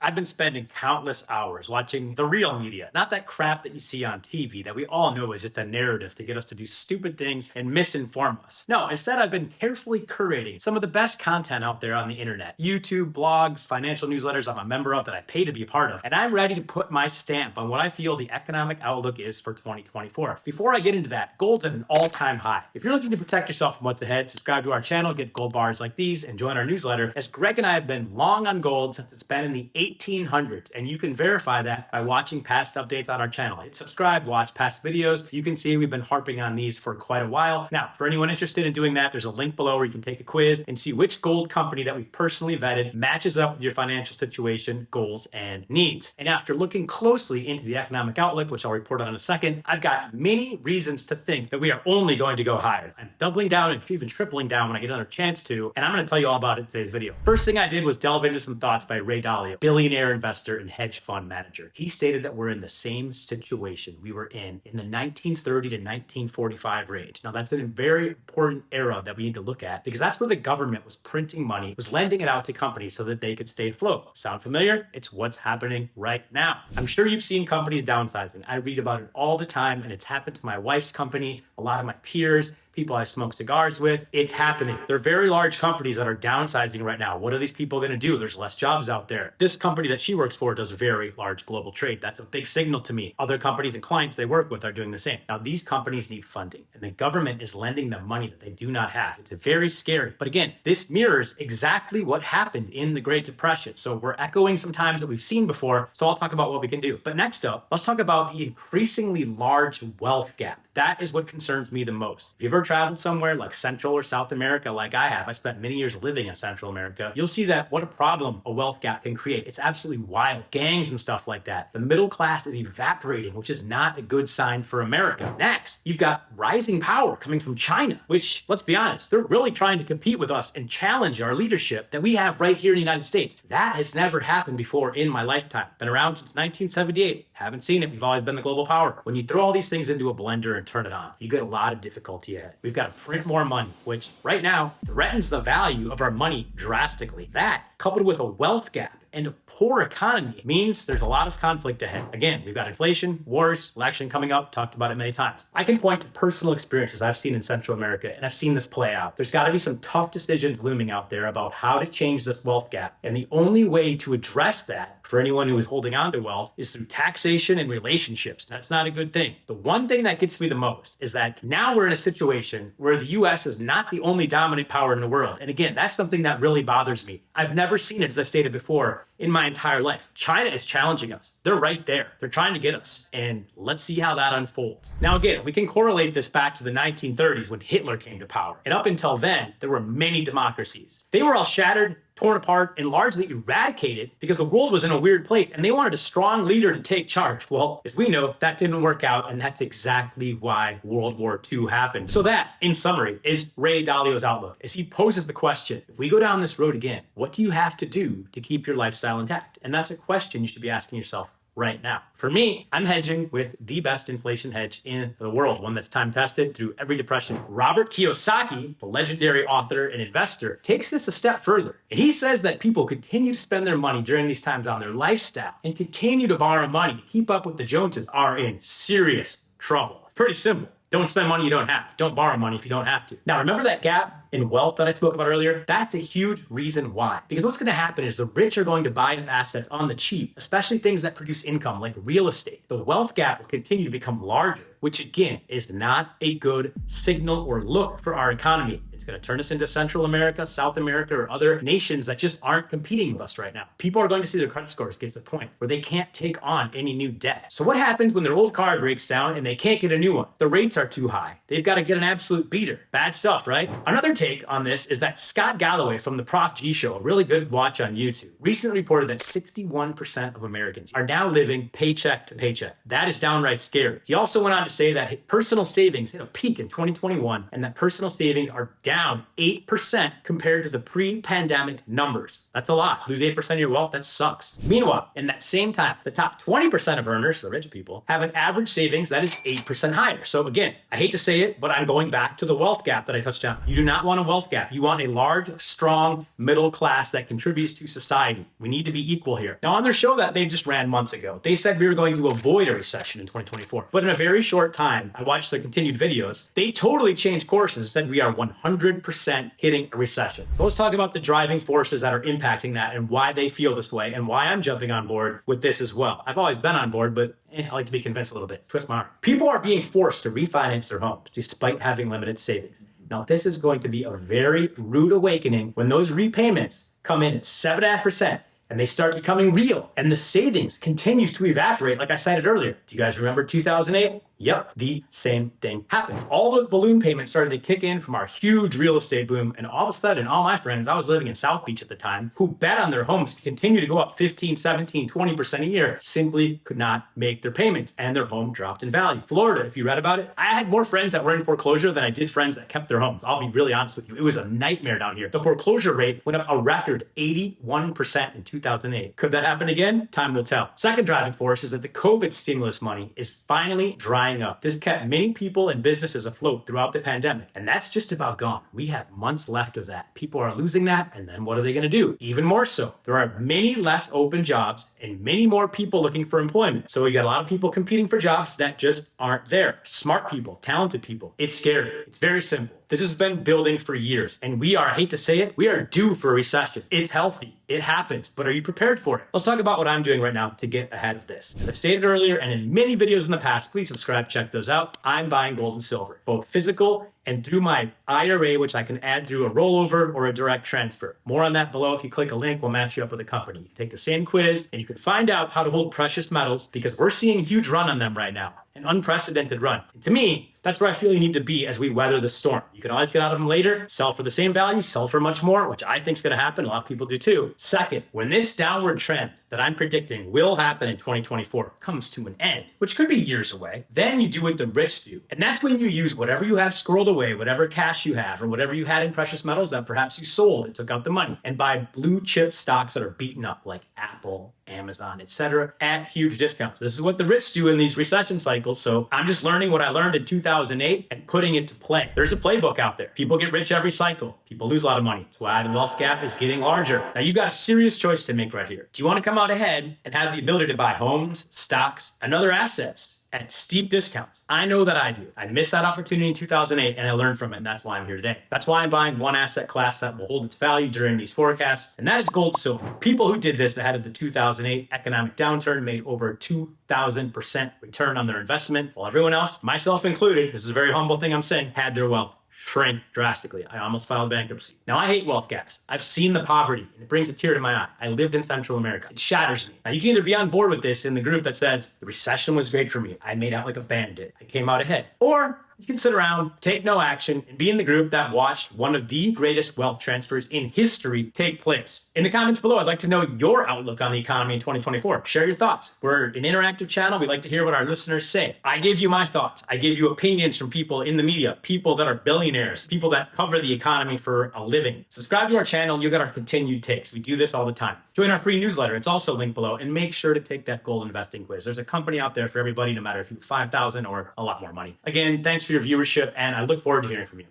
I've been spending countless hours watching the real media, not that crap that you see on TV that we all know is just a narrative to get us to do stupid things and misinform us. No, instead I've been carefully curating some of the best content out there on the internet. YouTube, blogs, financial newsletters I'm a member of that I pay to be a part of. And I'm ready to put my stamp on what I feel the economic outlook is for 2024. Before I get into that, gold's at an all-time high. If you're looking to protect yourself from what's ahead, subscribe to our channel, get gold bars like these, and join our newsletter, as Greg and I have been long on gold since it's been in the 1800s, and you can verify that by watching past updates on our channel. Hit subscribe, watch past videos. You can see we've been harping on these for quite a while. Now, for anyone interested in doing that, there's a link below where you can take a quiz and see which gold company that we've personally vetted matches up with your financial situation, goals, and needs. And after looking closely into the economic outlook, which I'll report on in a second, I've got many reasons to think that we are only going to go higher. I'm doubling down and even tripling down when I get another chance to, and I'm going to tell you all about it in today's video. First thing I did was delve into some thoughts by Ray Dalio, billionaire investor and hedge fund manager. He stated that we're in the same situation we were in the 1930 to 1945 range. Now, that's a very important era that we need to look at because that's where the government was printing money, was lending it out to companies so that they could stay afloat. Sound familiar? It's what's happening right now. I'm sure you've seen companies downsizing. I read about it all the time, and it's happened to my wife's company, a lot of my peers, people I smoke cigars with. It's happening. They're very large companies that are downsizing right now. What are these people going to do? There's less jobs out there. This company that she works for does very large global trade. That's a big signal to me. Other companies and clients they work with are doing the same. Now, these companies need funding, and the government is lending them money that they do not have. It's very scary. But again, this mirrors exactly what happened in the Great Depression. So we're echoing some times that we've seen before. So I'll talk about what we can do. But next up, let's talk about the increasingly large wealth gap. That is what concerns me the most. If you've ever traveled somewhere like Central or South America, like I have, I spent many years living in Central America, you'll see that what a problem a wealth gap can create. It's absolutely wild. Gangs and stuff like that. The middle class is evaporating, which is not a good sign for America. Next, you've got rising power coming from China, which, let's be honest, they're really trying to compete with us and challenge our leadership that we have right here in the United States. That has never happened before in my lifetime. Been around since 1978. Haven't seen it. We've always been the global power. When you throw all these things into a blender and turn it on, you get a lot of difficulty ahead. We've got to print more money, which right now threatens the value of our money drastically. That, coupled with a wealth gap and a poor economy, means there's a lot of conflict ahead. Again, we've got inflation, wars, election coming up, talked about it many times. I can point to personal experiences I've seen in Central America, and I've seen this play out. There's got to be some tough decisions looming out there about how to change this wealth gap. And the only way to address that for anyone who is holding on to wealth is through taxation and relationships. That's not a good thing. The one thing that gets me the most is that now we're in a situation where the US is not the only dominant power in the world. And again, that's something that really bothers me. I've never seen it, as I stated before, in my entire life. China is challenging us. They're right there. They're trying to get us. And let's see how that unfolds. Now, again, we can correlate this back to the 1930s when Hitler came to power. And up until then, there were many democracies. They were all shattered, torn apart, and largely eradicated because the world was in a weird place and they wanted a strong leader to take charge. Well, as we know, that didn't work out, and that's exactly why World War II happened. So that, in summary, is Ray Dalio's outlook as he poses the question, if we go down this road again, what do you have to do to keep your lifestyle intact? And that's a question you should be asking yourself right now. For me, I'm hedging with the best inflation hedge in the world, one that's time tested through every depression. Robert Kiyosaki, the legendary author and investor, takes this a step further. And he says that people continue to spend their money during these times on their lifestyle and continue to borrow money to keep up with the Joneses are in serious trouble. Pretty simple. Don't spend money you don't have. Don't borrow money if you don't have to. Now, remember that gap in wealth that I spoke about earlier? That's a huge reason why. Because what's going to happen is the rich are going to buy assets on the cheap, especially things that produce income like real estate. The wealth gap will continue to become larger, which again is not a good signal or look for our economy. It's going to turn us into Central America, South America, or other nations that just aren't competing with us right now. People are going to see their credit scores get to the point where they can't take on any new debt. So what happens when their old car breaks down and they can't get a new one? The rates are too high. They've got to get an absolute beater. Bad stuff, right? Another take on this is that Scott Galloway from the Prof G Show, a really good watch on YouTube, recently reported that 61% of Americans are now living paycheck to paycheck. That is downright scary. He also went on to say that personal savings hit a peak in 2021 and that personal savings are down 8% compared to the pre-pandemic numbers. That's a lot. Lose 8% of your wealth, that sucks. Meanwhile, in that same time, the top 20% of earners, the rich people, have an average savings that is 8% higher. So again, I hate to say it, but I'm going back to the wealth gap that I touched on. You do not want a wealth gap. You want a large, strong middle class that contributes to society. We need to be equal here. Now, on their show that they just ran months ago, they said we were going to avoid a recession in 2024. But in a very short time, I watched their continued videos, they totally changed courses and said we are 100% hitting a recession. So let's talk about the driving forces that are impacting that and why they feel this way and why I'm jumping on board with this as well. I've always been on board, but I like to be convinced a little bit. Twist my arm. People are being forced to refinance their homes despite having limited savings. Now, this is going to be a very rude awakening when those repayments come in at 7.5% and they start becoming real and the savings continues to evaporate like I cited earlier. Do you guys remember 2008? Yep, the same thing happened. All those balloon payments started to kick in from our huge real estate boom, and all of a sudden, all my friends, I was living in South Beach at the time, who bet on their homes to continue to go up 15, 17, 20% a year, simply could not make their payments, and their home dropped in value. Florida, if you read about it, I had more friends that were in foreclosure than I did friends that kept their homes. I'll be really honest with you. It was a nightmare down here. The foreclosure rate went up a record 81% in 2008. Could that happen again? Time will tell. Second driving force is that the COVID stimulus money is finally drying up. This kept many people and businesses afloat throughout the pandemic, and that's just about gone. We have months left of that. People are losing that, and then what are they going to do? Even more so, there are many less open jobs and many more people looking for employment. So we got a lot of people competing for jobs that just aren't there. Smart people, talented people. It's scary. It's very simple. This has been building for years, and I hate to say it, we are due for a recession. It's healthy. It happens, but are you prepared for it? Let's talk about what I'm doing right now to get ahead of this. As I stated earlier, and in many videos in the past, please subscribe, check those out. I'm buying gold and silver, both physical and through my IRA, which I can add through a rollover or a direct transfer. More on that below. If you click a link, we'll match you up with a company. You can take the same quiz, and you can find out how to hold precious metals because we're seeing a huge run on them right now, an unprecedented run. And to me, that's where I feel you need to be as we weather the storm. You can always get out of them later, sell for the same value, sell for much more, which I think is going to happen. A lot of people do too. Second, when this downward trend that I'm predicting will happen in 2024 comes to an end, which could be years away, then you do what the rich do. And that's when you use whatever you have squirreled away, whatever cash you have, or whatever you had in precious metals that perhaps you sold and took out the money, and buy blue chip stocks that are beaten up like Apple, Amazon, etc., at huge discounts. This is what the rich do in these recession cycles. So I'm just learning what I learned in 2008 and putting it to play. There's a playbook out there. People get rich every cycle. People lose a lot of money. That's why the wealth gap is getting larger. Now you've got a serious choice to make right here. Do you want to come out ahead and have the ability to buy homes, stocks, and other assets at steep discounts? I know that I do. I missed that opportunity in 2008 and I learned from it, and that's why I'm here today. That's why I'm buying one asset class that will hold its value during these forecasts, and that is gold silver. People who did this ahead of the 2008 economic downturn made over 2,000% return on their investment, while everyone else, myself included, this is a very humble thing I'm saying, had their wealth shrink drastically. I almost filed bankruptcy. Now, I hate wealth gaps. I've seen the poverty, and it brings a tear to my eye. I lived in Central America. It shatters me. Now, you can either be on board with this in the group that says, the recession was great for me. I made out like a bandit. I came out ahead. Or you can sit around, take no action, and be in the group that watched one of the greatest wealth transfers in history take place. In the comments below, I'd like to know your outlook on the economy in 2024. Share your thoughts. We're an interactive channel. We like to hear what our listeners say. I give you my thoughts. I give you opinions from people in the media, people that are billionaires, people that cover the economy for a living. Subscribe to our channel and you'll get our continued takes. We do this all the time. Join our free newsletter. It's also linked below, and make sure to take that gold investing quiz. There's a company out there for everybody, no matter if you have $5,000 or a lot more money. Again, thanks for your viewership, and I look forward to hearing from you.